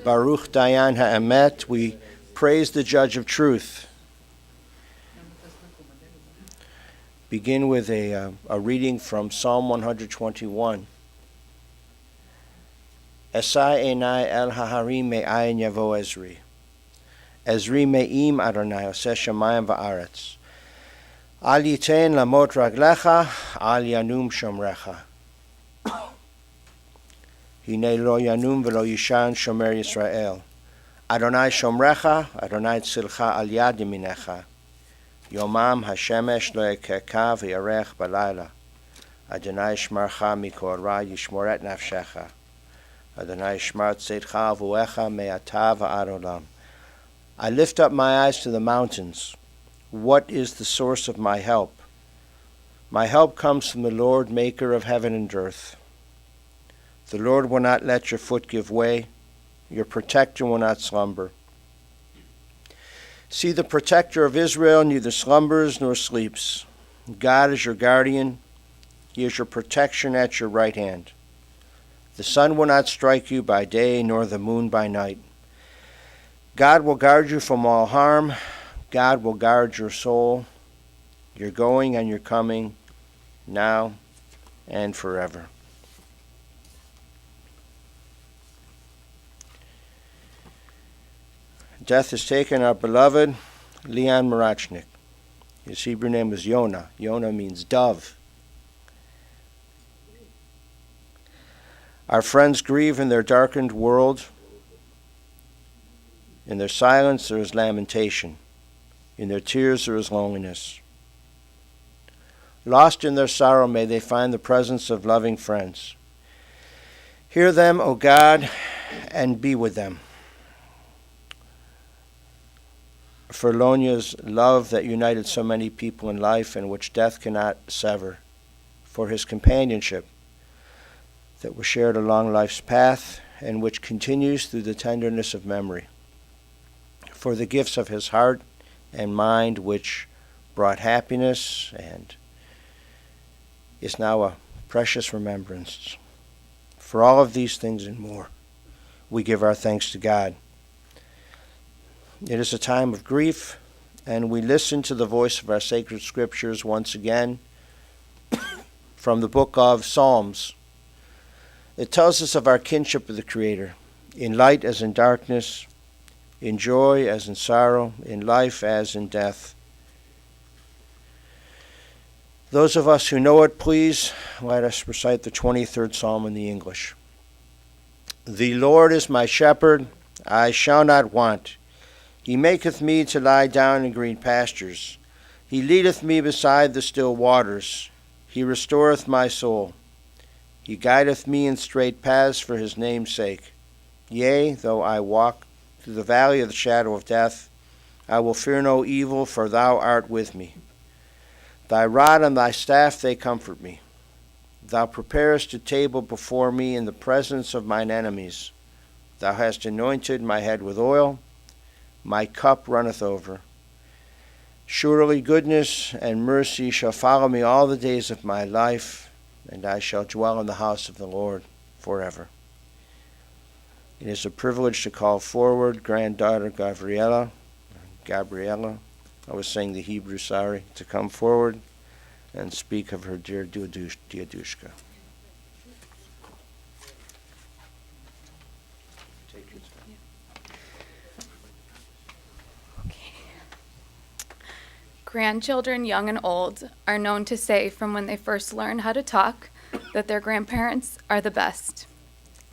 Baruch Dayan Ha'emet, we praise the Judge of Truth. Begin with a reading from Psalm 121. Esai enai el haharim me'ayin yavo Ezri. Ezri me'im Adonai oseh shamayim va'aretz. Al yitein lamot raglecha, al yanum shomrecha. Hine lo yanum velo yishan shomer Yisrael. Adonai shomrecha, Adonai tzilcha al yad yaminecha. Yomam hashemesh lo yekeka v'yarech balayla. Adonai shmarcha mikol ra yishmoret nafshecha. Adonai shmar tzedcha v'uecha me'ata v'ad olam. I lift up my eyes to the mountains. What is the source of my help? My help comes from the Lord, maker of heaven and earth. The Lord will not let your foot give way. Your protector will not slumber. See, the protector of Israel neither slumbers nor sleeps. God is your guardian. He is your protection at your right hand. The sun will not strike you by day, nor the moon by night. God will guard you from all harm. God will guard your soul, your going and your coming, now and forever. Death has taken our beloved Leon Mirochnik. His Hebrew name was Yonah. Yonah means dove. Our friends grieve in their darkened world. In their silence there is lamentation. In their tears there is loneliness. Lost in their sorrow may they find the presence of loving friends. Hear them, O God, and be with them. For Lonya's love that united so many people in life and which death cannot sever. For his companionship that was shared along life's path and which continues through the tenderness of memory. For the gifts of his heart and mind which brought happiness and is now a precious remembrance. For all of these things and more, we give our thanks to God. It is a time of grief, and we listen to the voice of our sacred scriptures once again from the book of Psalms. It tells us of our kinship with the Creator, in light as in darkness, in joy as in sorrow, in life as in death. Those of us who know it, please let us recite the 23rd Psalm in the English. The Lord is my shepherd, I shall not want. He maketh me to lie down in green pastures. He leadeth me beside the still waters. He restoreth my soul. He guideth me in straight paths for his name's sake. Yea, though I walk through the valley of the shadow of death, I will fear no evil, for thou art with me. Thy rod and thy staff, they comfort me. Thou preparest a table before me in the presence of mine enemies. Thou hast anointed my head with oil. My cup runneth over. Surely goodness and mercy shall follow me all the days of my life, and I shall dwell in the house of the Lord forever. It is a privilege to call forward granddaughter Gabriella, I was saying the Hebrew, sorry, to come forward and speak of her dear Diadushka. Grandchildren, young and old, are known to say from when they first learn how to talk that their grandparents are the best.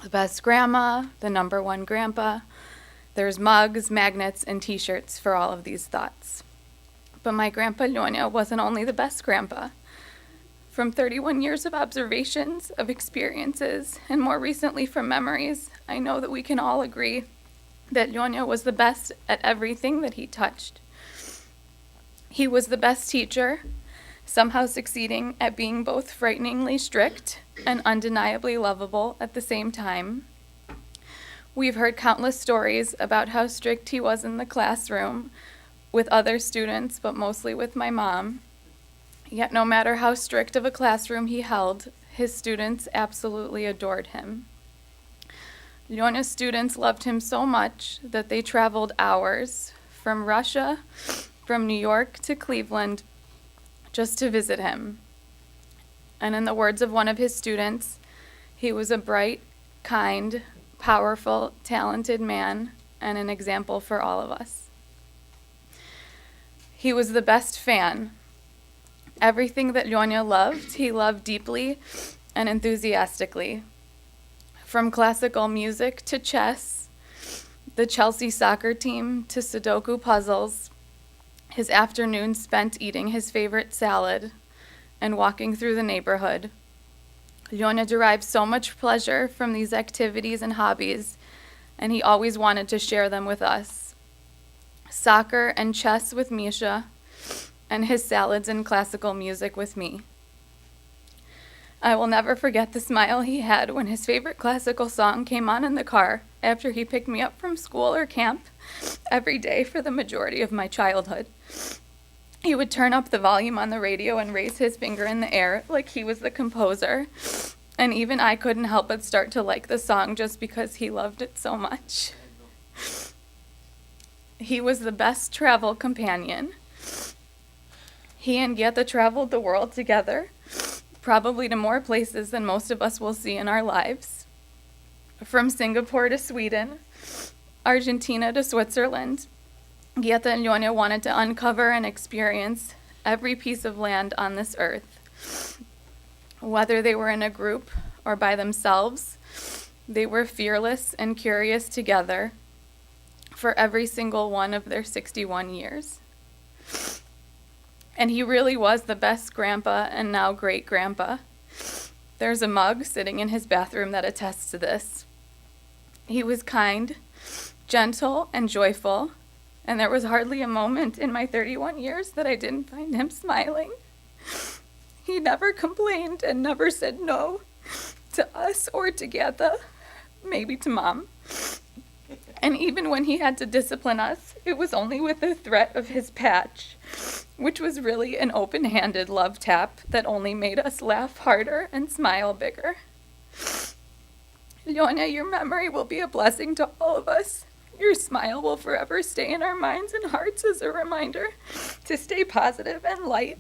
The best grandma, the number one grandpa. There's mugs, magnets, and t-shirts for all of these thoughts. But my grandpa Lyonya wasn't only the best grandpa. From 31 years of observations, of experiences, and more recently from memories, I know that we can all agree that Lyonya was the best at everything that he touched. He was the best teacher, somehow succeeding at being both frighteningly strict and undeniably lovable at the same time. We've heard countless stories about how strict he was in the classroom with other students, but mostly with my mom. Yet no matter how strict of a classroom he held, his students absolutely adored him. Lyonya's students loved him so much that they traveled hours from Russia, from New York to Cleveland, just to visit him. And in the words of one of his students, he was a bright, kind, powerful, talented man and an example for all of us. He was the best fan. Everything that Lyonya loved, he loved deeply and enthusiastically. From classical music to chess, the Chelsea soccer team to Sudoku puzzles, his afternoons spent eating his favorite salad and walking through the neighborhood. Lyonya derived so much pleasure from these activities and hobbies, and he always wanted to share them with us. Soccer and chess with Misha, and his salads and classical music with me. I will never forget the smile he had when his favorite classical song came on in the car after he picked me up from school or camp every day for the majority of my childhood. He would turn up the volume on the radio and raise his finger in the air like he was the composer, and even I couldn't help but start to like the song just because he loved it so much. He was the best travel companion. He and Geta traveled the world together, probably to more places than most of us will see in our lives. From Singapore to Sweden, Argentina to Switzerland, Geta and Lyonya wanted to uncover and experience every piece of land on this earth. Whether they were in a group or by themselves, they were fearless and curious together for every single one of their 61 years. And he really was the best grandpa and now great-grandpa. There's a mug sitting in his bathroom that attests to this. He was kind, gentle, and joyful, and there was hardly a moment in my 31 years that I didn't find him smiling. He never complained and never said no to us or to Geta, maybe to Mom. And even when he had to discipline us, it was only with the threat of his patch, which was really an open-handed love tap that only made us laugh harder and smile bigger. Lyonya, your memory will be a blessing to all of us. Your smile will forever stay in our minds and hearts as a reminder to stay positive and light.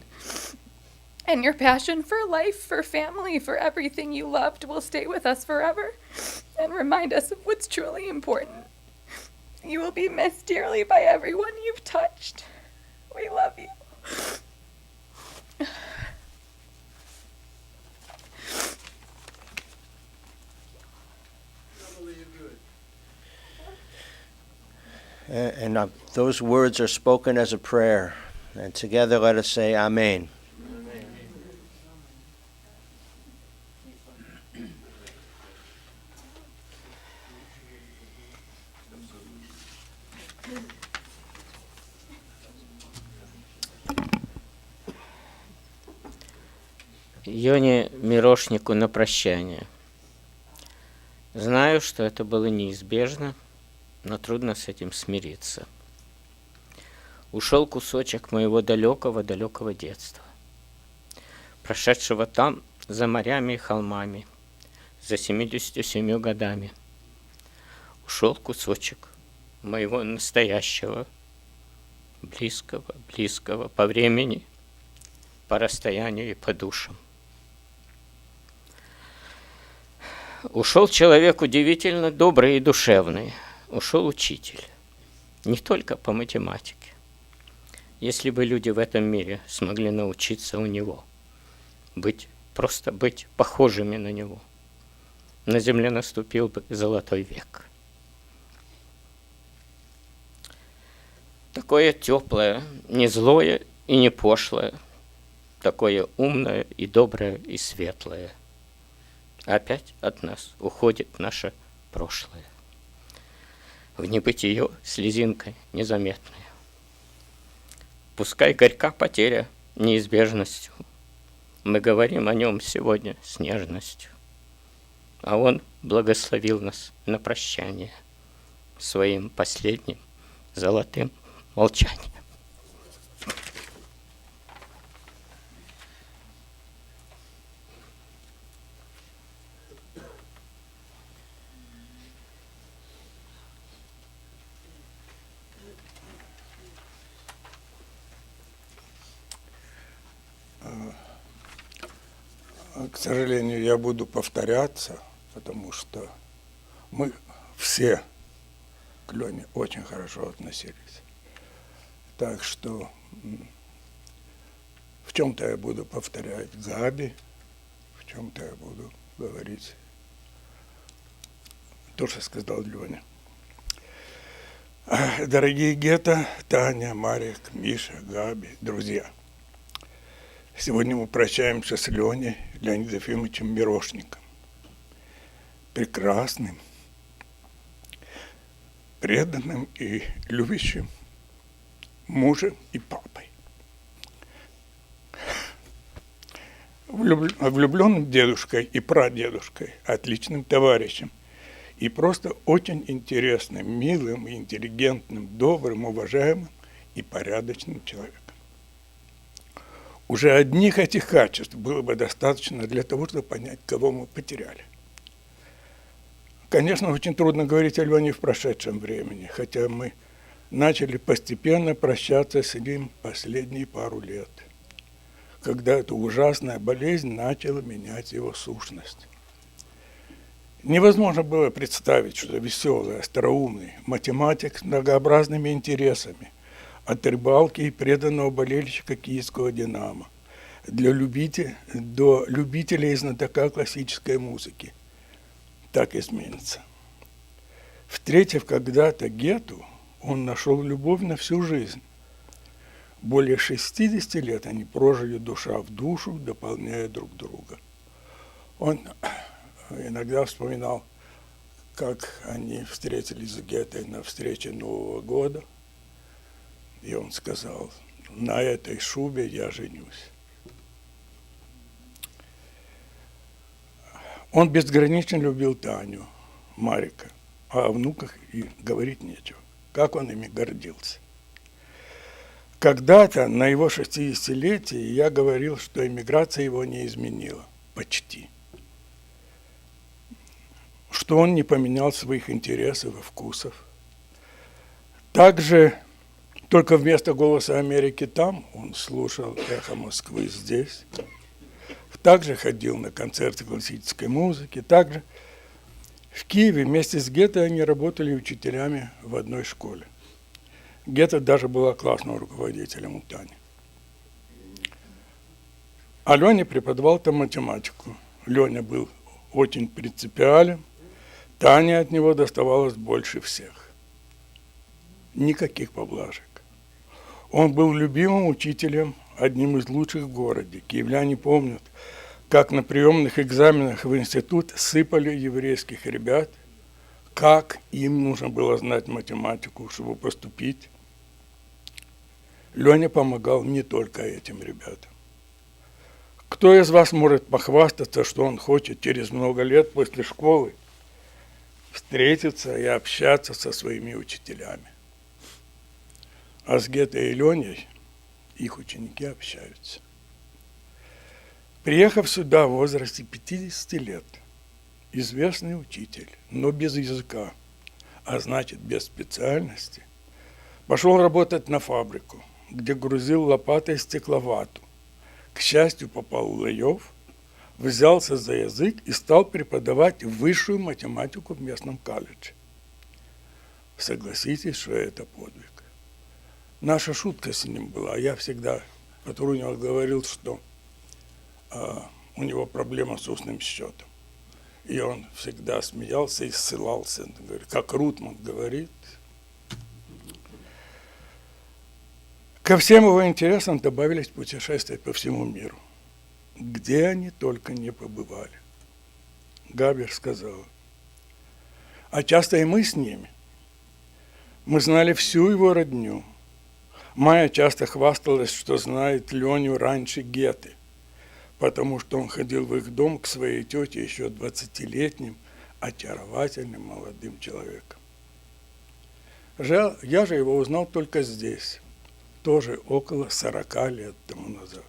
And your passion for life, for family, for everything you loved will stay with us forever and remind us of what's truly important. You will be missed dearly by everyone you've touched. We love you. And those words are spoken as a prayer. And together let us say Amen. Йоне Мирошнику на прощание. Знаю, что это было неизбежно, но трудно с этим смириться. Ушел кусочек моего далекого-далекого детства, прошедшего там, за морями и холмами, за 77 годами. Ушел кусочек моего настоящего, близкого по времени, по расстоянию и по душам. Ушел человек удивительно добрый и душевный. Ушел учитель. Не только по математике. Если бы люди в этом мире смогли научиться у него, просто быть похожими на него, на земле наступил бы золотой век. Такое теплое, не злое и не пошлое, такое умное и доброе и светлое. Опять от нас уходит наше прошлое. В небытие слезинкой незаметной. Пускай горька потеря неизбежностью, мы говорим о нем сегодня с нежностью. А он благословил нас на прощание своим последним золотым молчанием. К сожалению, я буду повторяться, потому что мы все к Лене очень хорошо относились. Так что в чем-то я буду повторять Габи, в чем-то я буду говорить то, что сказал Леня. Дорогие Гета, Таня, Марик, Миша, Габи, друзья. Сегодня мы прощаемся с Леней Леонидом Ефимовичем Мирошником. Прекрасным, преданным и любящим мужем и папой. Влюбленным дедушкой и прадедушкой, отличным товарищем и просто очень интересным, милым, интеллигентным, добрым, уважаемым и порядочным человеком. Уже одних этих качеств было бы достаточно для того, чтобы понять, кого мы потеряли. Конечно, очень трудно говорить о Лене в прошедшем времени, хотя мы начали постепенно прощаться с ним последние пару лет, когда эта ужасная болезнь начала менять его сущность. Невозможно было представить, что веселый, остроумный математик с многообразными интересами, от рыбалки и преданного болельщика киевского «Динамо» до любителя и знатока классической музыки так изменится. Встретив когда-то Гету, он нашел любовь на всю жизнь. Более 60 лет они прожили душа в душу, дополняя друг друга. Он иногда вспоминал, как они встретились с Гетой на встрече Нового года. И он сказал: на этой шубе я женюсь. Он безгранично любил Таню, Марика, а о внуках и говорить нечего. Как он ими гордился. Когда-то на его 60-летие я говорил, что эмиграция его не изменила. Почти. Что он не поменял своих интересов и вкусов. Также только вместо «Голоса Америки» там он слушал «Эхо Москвы» здесь. Также ходил на концерты классической музыки. Также в Киеве вместе с Гетой они работали учителями в одной школе. Гета даже была классным руководителем у Тани. А Леня преподавал там математику. Леня был очень принципиален. Таня от него доставалось больше всех. Никаких поблажек. Он был любимым учителем, одним из лучших в городе. Киевляне помнят, как на приемных экзаменах в институт сыпали еврейских ребят, как им нужно было знать математику, чтобы поступить. Леня помогал не только этим ребятам. Кто из вас может похвастаться, что он хочет через много лет после школы встретиться и общаться со своими учителями? А с Гетой и Леней их ученики общаются. Приехав сюда в возрасте 50 лет, известный учитель, но без языка, а значит без специальности, пошел работать на фабрику, где грузил лопатой стекловату. К счастью, попал в Лаев, взялся за язык и стал преподавать высшую математику в местном колледже. Согласитесь, что это подвиг. Наша шутка с ним была. Я всегда Патрунев говорил, что у него проблема с устным счетом. И он всегда смеялся и ссылался. Говорит, как Рутман говорит. Ко всем его интересам добавились путешествия по всему миру. Где они только не побывали. Габер сказал, а часто и мы с ними. Мы знали всю его родню. Майя часто хвасталась, что знает Леню раньше Геты, потому что он ходил в их дом к своей тете еще 20-летним, очаровательным молодым человеком. Я же его узнал только здесь, тоже около 40 лет тому назад.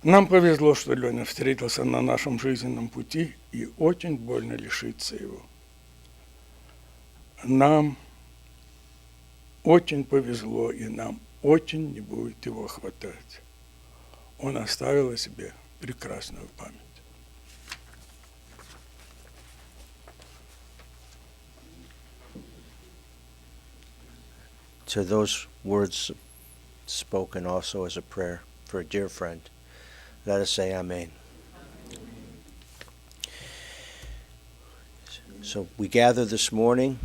Нам повезло, что Леня встретился на нашем жизненном пути, и очень больно лишиться его. Нам очень повезло, и нам очень не будет его хватать. Он оставил о себе прекрасную память. To those words spoken also as a prayer for a dear friend, let us say Amen. So we gather this morning,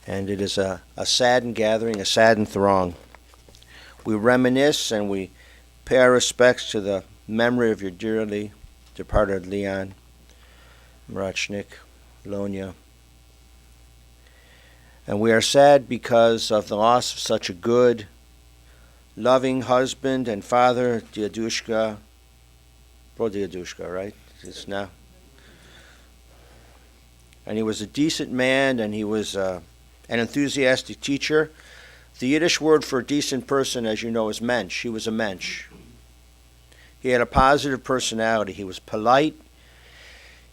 and it is a saddened gathering, a saddened throng. We reminisce and we pay our respects to the memory of your dearly departed Leon, Mirochnik, Lonya. And we are sad because of the loss of such a good, loving husband and father, Diadushka, right? It's now. And he was a decent man, and he was an enthusiastic teacher. The Yiddish word for a decent person, as you know, is mensch. He was a mensch. He had a positive personality. He was polite.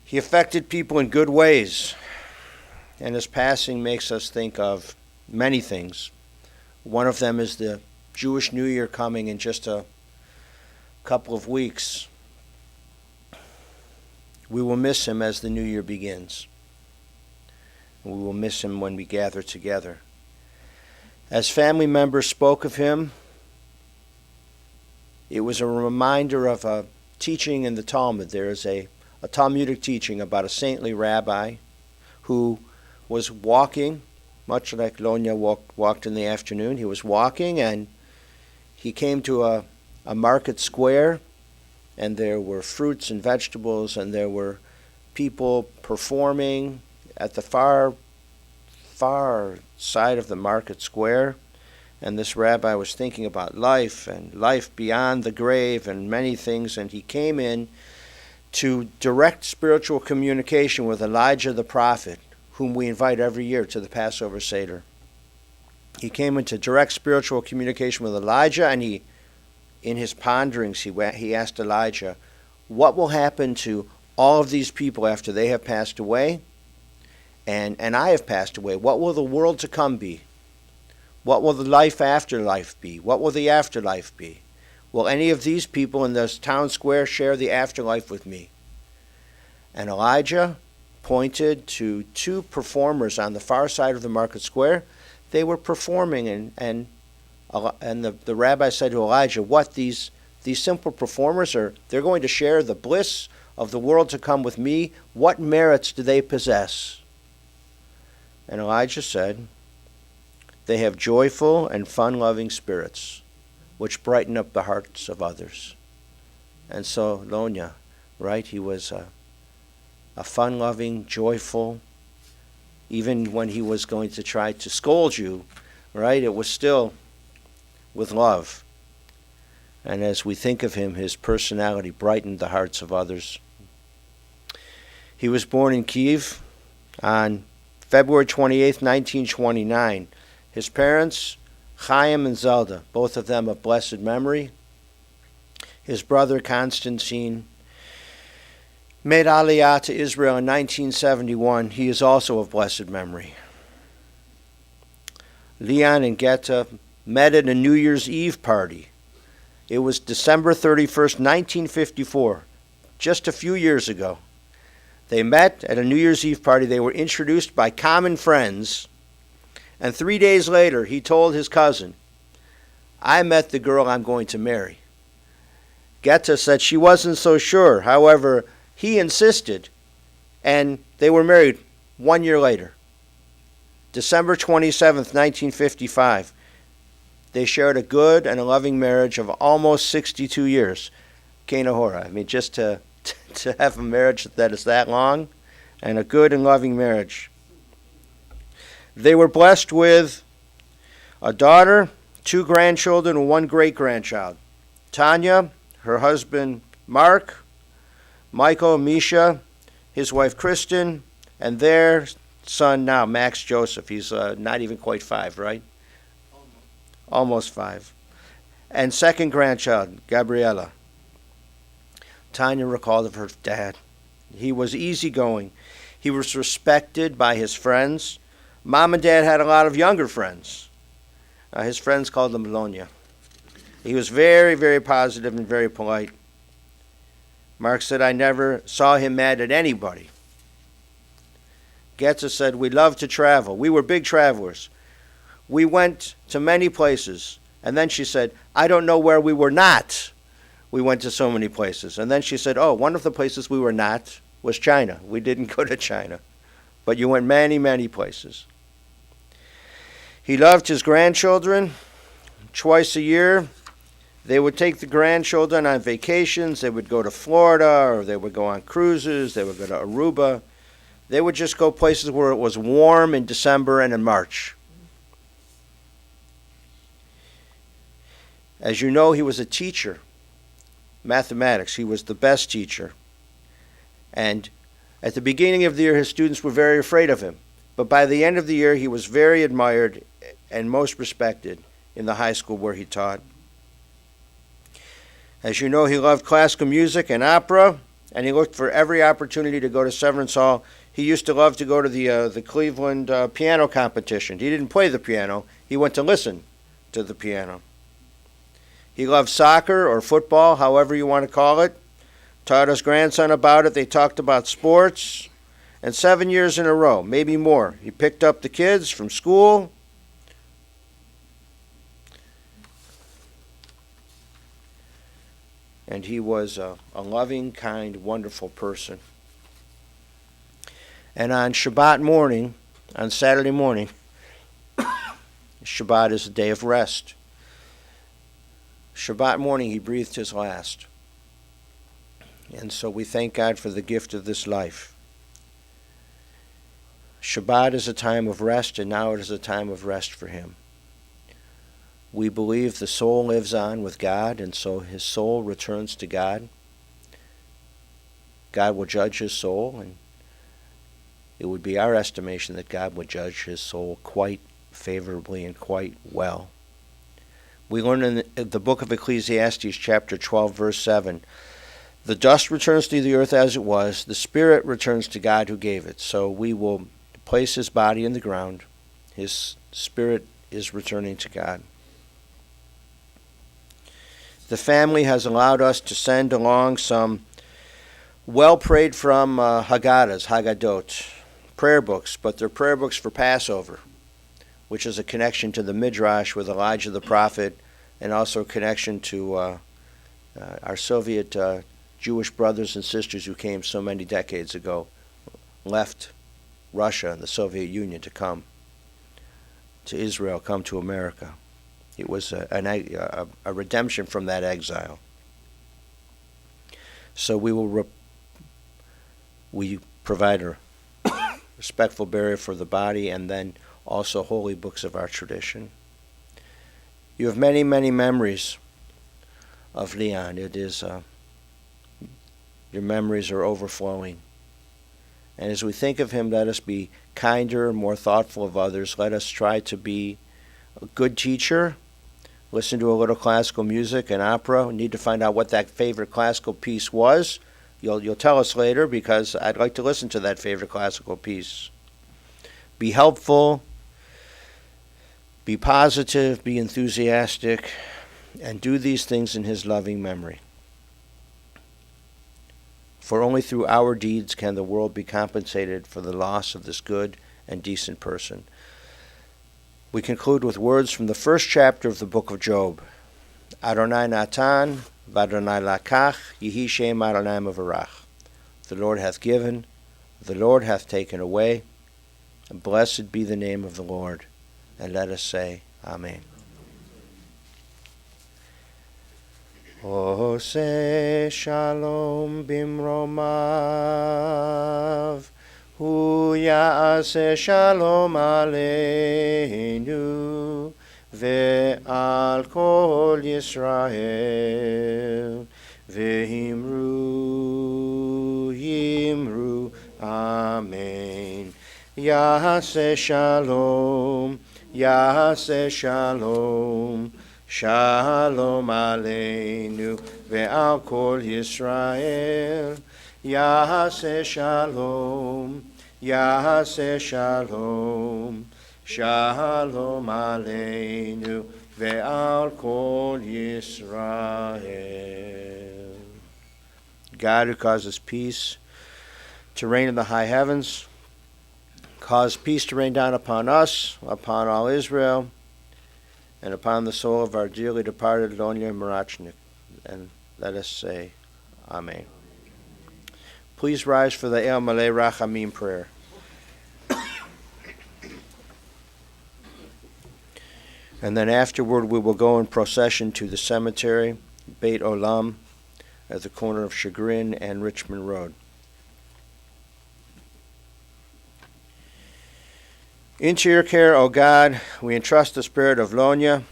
He affected people in good ways. And his passing makes us think of many things. One of them is the Jewish New Year coming in just a couple of weeks. We will miss him as the new year begins. We will miss him when we gather together. As family members spoke of him, it was a reminder of a teaching in the Talmud. There is a Talmudic teaching about a saintly rabbi who was walking, much like Lonya walked in the afternoon. He was walking, and he came to a market square, and there were fruits and vegetables, and there were people performing at the far side of the market square. And this rabbi was thinking about life and life beyond the grave and many things, and he came in to direct spiritual communication with Elijah the prophet, whom we invite every year to the Passover Seder. He came into direct spiritual communication with Elijah, and in his ponderings, he asked Elijah, what will happen to all of these people after they have passed away, and I have passed away? What will the world to come be? What will the life after life be? What will the afterlife be? Will any of these people in this town square share the afterlife with me? And Elijah pointed to two performers on the far side of the market square. They were performing, and the rabbi said to Elijah, what, these simple performers they're going to share the bliss of the world to come with me? What merits do they possess? And Elijah said, they have joyful and fun-loving spirits, which brighten up the hearts of others. And so Lonya, right, he was a fun-loving, joyful, even when he was going to try to scold you, right, it was still with love. And as we think of him, his personality brightened the hearts of others. He was born in Kiev on February 28, 1929. His parents, Chaim and Zelda, both of them of blessed memory. His brother, Konstantin, made Aliyah to Israel in 1971. He is also of blessed memory. Leon and Geta met at a New Year's Eve party. It was December 31st, 1954, just a few years ago. They met at a New Year's Eve party. They were introduced by common friends. And 3 days later, he told his cousin, I met the girl I'm going to marry. Geta said she wasn't so sure. However, he insisted, and they were married 1 year later. December 27th, 1955. They shared a good and a loving marriage of almost 62 years. Kenahora. I mean, just to have a marriage that is that long, and a good and loving marriage. They were blessed with a daughter, 2 grandchildren, and 1 great-grandchild. Tanya, her husband Mark, Michael, Misha, his wife Kristen, and their son now, Max Joseph. He's not even quite 5, right? Almost 5. And second grandchild, Gabriella. Tanya recalled of her dad. He was easygoing. He was respected by his friends. Mom and Dad had a lot of younger friends. His friends called him Melonia. He was very, very positive and very polite. Mark said, I never saw him mad at anybody. Getza said, we loved to travel. We were big travelers. We went to many places. And then she said, I don't know where we were not. We went to so many places. And then she said, oh, one of the places we were not was China. We didn't go to China. But you went many, many places. He loved his grandchildren. Twice a year, they would take the grandchildren on vacations. They would go to Florida, or they would go on cruises. They would go to Aruba. They would just go places where it was warm in December and in March. As you know, he was a teacher. Mathematics. He was the best teacher. And at the beginning of the year, his students were very afraid of him. But by the end of the year, he was very admired and most respected in the high school where he taught. As you know, he loved classical music and opera, and he looked for every opportunity to go to Severance Hall. He used to love to go to the Cleveland piano competition. He didn't play the piano. He went to listen to the piano. He loved soccer or football, however you want to call it. Taught his grandson about it. They talked about sports. And 7 years in a row, maybe more, he picked up the kids from school. And he was a loving, kind, wonderful person. And on Shabbat morning, on Saturday morning, Shabbat is a day of rest. Shabbat morning, he breathed his last. And so we thank God for the gift of this life. Shabbat is a time of rest, and now it is a time of rest for him. We believe the soul lives on with God, and so his soul returns to God. God will judge his soul, and it would be our estimation that God would judge his soul quite favorably and quite well. We learn in the book of Ecclesiastes, chapter 12, verse 7, the dust returns to the earth as it was, the spirit returns to God who gave it. So we will place his body in the ground. His spirit is returning to God. The family has allowed us to send along some well-prayed from Haggadot, prayer books, but they're prayer books for Passover, which is a connection to the Midrash with Elijah the prophet, and also a connection to our Soviet Jewish brothers and sisters who came so many decades ago, left Russia and the Soviet Union to come to Israel, come to America. It was a redemption from that exile. So we provide a respectful burial for the body, and then also holy books of our tradition. You have many, many memories of Leon. It is your memories are overflowing. And as we think of him, let us be kinder and more thoughtful of others. Let us try to be a good teacher, listen to a little classical music and opera. We need to find out what that favorite classical piece was. You'll tell us later, because I'd like to listen to that favorite classical piece. Be helpful, be positive, be enthusiastic, and do these things in his loving memory. For only through our deeds can the world be compensated for the loss of this good and decent person. We conclude with words from the first chapter of the book of Job. Adonai Natan, v'Adonai Lakach, Yehi Shem Adonai Mevarach. The Lord hath given, the Lord hath taken away, and blessed be the name of the Lord. And let us say, Amen. Ose shalom bimromav, hu ya'aseh shalom aleinu, ve'al kol Yisrael, ve'himru yimru, Amen. Ya'aseh shalom, Ya'aseh shalom, Shalom aleinu ve'al kol Yisrael. Ya'aseh shalom, Ya'aseh shalom, Shalom aleinu ve'al kol Yisrael. God, who causes peace to reign in the high heavens, cause peace to rain down upon us, upon all Israel, and upon the soul of our dearly departed Lonya Mirochnik. And let us say, Amen. Please rise for the El Malei Rachamim prayer. And then afterward we will go in procession to the cemetery, Beit Olam, at the corner of Chagrin and Richmond Road. Into your care, O God, we entrust the spirit of Lonya,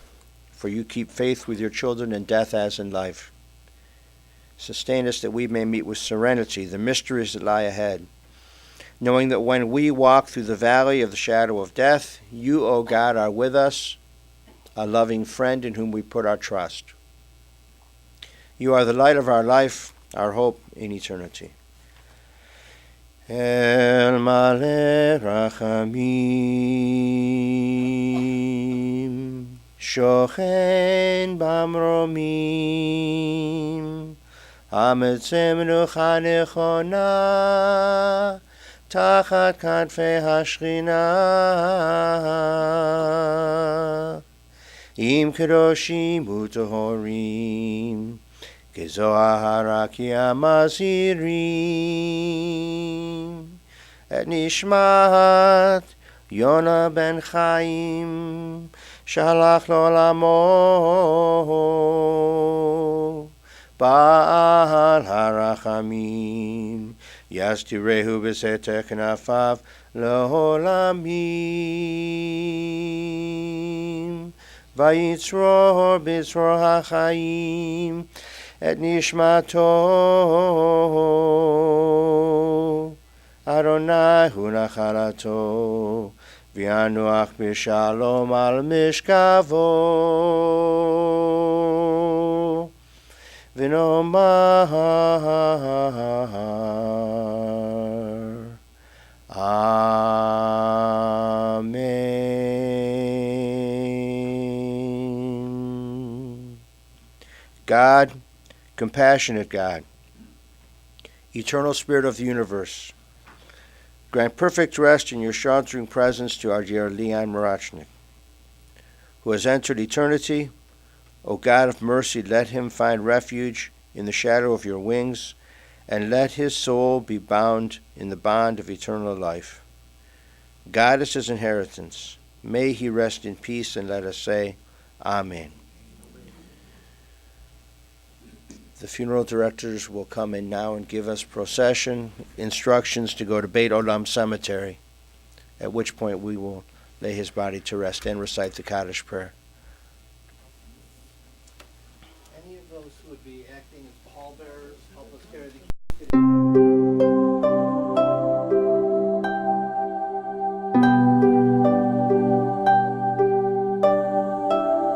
for you keep faith with your children in death as in life. Sustain us that we may meet with serenity the mysteries that lie ahead, knowing that when we walk through the valley of the shadow of death, you, O God, are with us, a loving friend in whom we put our trust. You are the light of our life, our hope in eternity. El Malei Rachamim, Shochen Bamromim, Hametzeh Menucha Nechona, Tachat Kanfei Hashchina, Im Kedoshim U'Tohorim, Kezohar ki amazirim, et nishmat Yona ben Chaim, shalach l'olamo, Ba'al harachamim, yastirehu b'seter knafav leholamim, vayitzror b'tzror hachayim, et nishmato, Adonai hu nachalato, v'yanuach b'shalom al mishkavo, v'nomar, Amen. God, compassionate God, eternal Spirit of the universe, grant perfect rest in your sheltering presence to our dear Leon Mirochnik, who has entered eternity. O God of mercy, let him find refuge in the shadow of your wings, and let his soul be bound in the bond of eternal life. Guide us his inheritance. May he rest in peace, and let us say, Amen. The funeral directors will come in now and give us procession instructions to go to Beit Olam Cemetery, at which point we will lay his body to rest and recite the Kaddish prayer. Any of those who would be acting as pallbearers, help us carry the